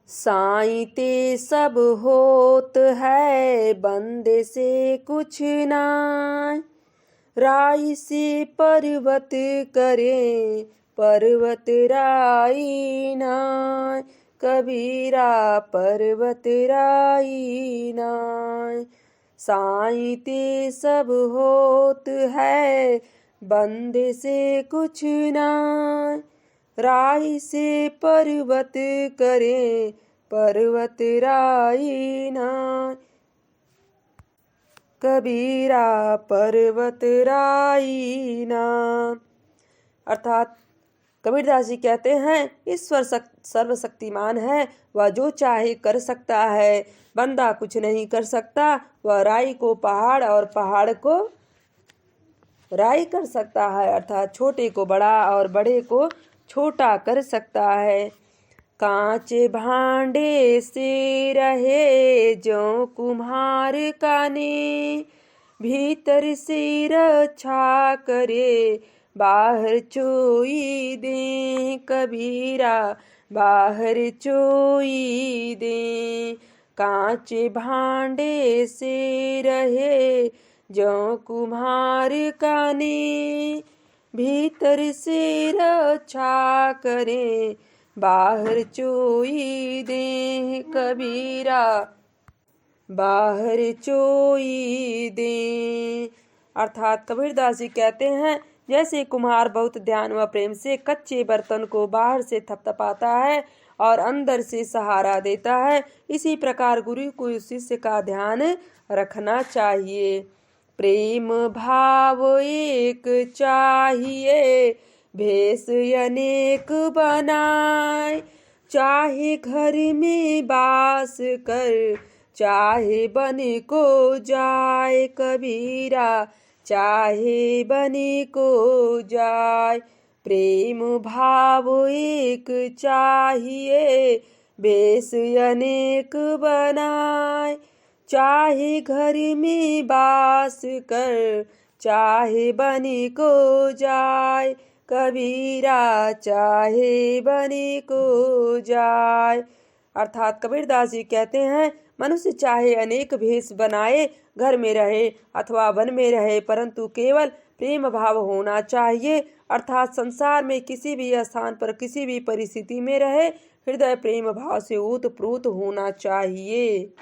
साईं ते सब होत है, बंदे से कुछ नाय। राई से पर्वत करे, पर्वत राई नाय। कबीरा पर्वत राई नाय। साईं ते सब होत है, बंदे से कुछ नाय। राई से पर्वत करे, पर्वत राई नाय। कबीरा पर्वत राई नाय। अर्थात कबीरदास जी कहते हैं, ईश्वर सर्वशक्तिमान है, वह जो चाहे कर सकता है। बंदा कुछ नहीं कर सकता। वह राई को पहाड़ और पहाड़ को राई कर सकता है। अर्थात छोटे को बड़ा और बड़े को छोटा कर सकता है। कांच भांडे से रहे जो कुम्हार काने, भीतर से रक्षा करे, बाहर चोई दे। कबीरा बाहर चोई दे। कांच भांडे से रहे जो कुम्हार काने, भीतर से रक्षा करे, बाहर चोई दे। कबीरा बाहर चोई दे। अर्थात कबीरदास जी कहते हैं, जैसे कुम्हार बहुत ध्यान व प्रेम से कच्चे बर्तन को बाहर से थपथपाता है और अंदर से सहारा देता है, इसी प्रकार गुरु को शिष्य का ध्यान रखना चाहिए। प्रेम भाव एक चाहिए, भेष अनेक बनाए। चाहे घर में बास कर, चाहे बन को जाए। कबीरा चाहे बन को जाए। प्रेम भाव एक चाहिए, भेष अनेक बनाए। चाहे घर में बास कर, चाहे बन को जाए। कबीरा चाहे बन को जाए। अर्थात कबीरदास जी कहते हैं, मनुष्य चाहे अनेक भेष बनाए, घर में रहे अथवा वन में रहे, परंतु केवल प्रेम भाव होना चाहिए। अर्थात संसार में किसी भी स्थान पर किसी भी परिस्थिति में रहे, हृदय प्रेम भाव से ओतप्रोत होना चाहिए।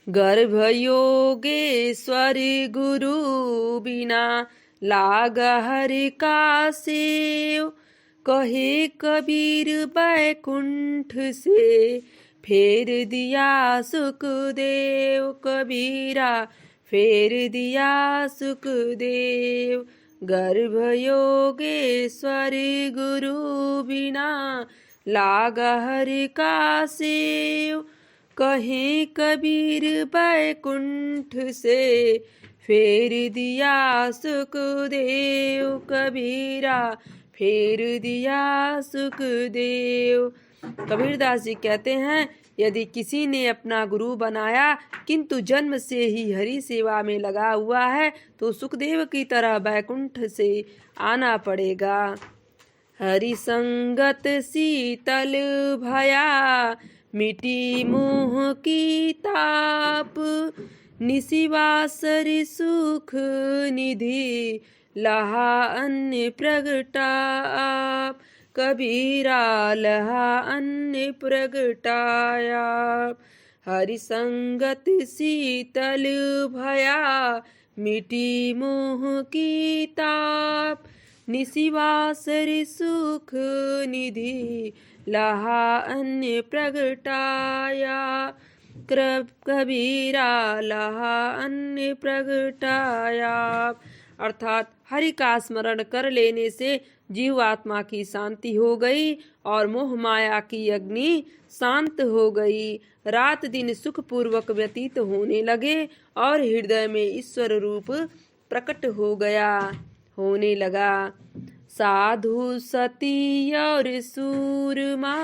गर्भ योगेश्वर गुरु बिना लाग हरि का सेव। कहे कबीर बैकुंठ से फेर दिया सुखदेव। कबीरा फेर दिया सुखदेव। गर्भ योगेश्वर गुरु बिना लाग हरि का सेव। कहे कबीर बैकुंठ से फेर दिया सुखदेव। कबीरा फेर दिया सुखदेव। कबीरदास जी कहते हैं, यदि किसी ने अपना गुरु बनाया किंतु जन्म से ही हरि सेवा में लगा हुआ है, तो सुखदेव की तरह बैकुंठ से आना पड़ेगा। हरि संगत शीतल भया, मिटी मोह की ताप। निशिवासर सुख निधि, लहा अन्य प्रगटाप। कबीरा लहा अन्य प्रगटाया। हरि संगत शीतल भया, मिटी मोह की ताप। निशिवासर सुख निधि, लहा अन्य प्रगटाया। कबीरा लहा अन्य प्रगटाया। अर्थात हरि का स्मरण कर लेने से जीव आत्मा की शांति हो गई और मोह माया की अग्नि शांत हो गई। रात दिन सुख पूर्वक व्यतीत होने लगे और हृदय में ईश्वर रूप प्रकट होने लगा। साधु सती और सूरमा,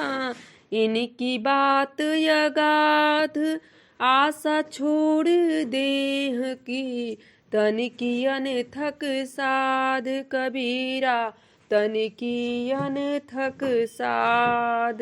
इनकी बात अगाध। आशा छोड़ देह की, तन की अनथक साध। कबीरा तन की अनथक साध।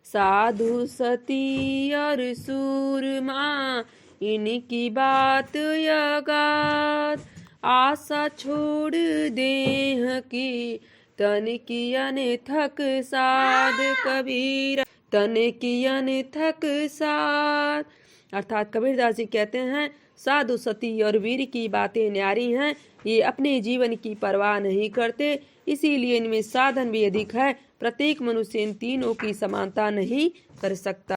साधु सती और सूरमा इनकी बात अगाध। आशा छोड़ देह की तन की अनथक साध कबीर, तन की अनथक साध। अर्थात कबीरदास जी कहते हैं साधु सती और वीर की बातें न्यारी हैं, ये अपने जीवन की परवाह नहीं करते, इसीलिए इनमें साधन भी अधिक है। प्रत्येक मनुष्य इन तीनों की समानता नहीं कर सकता।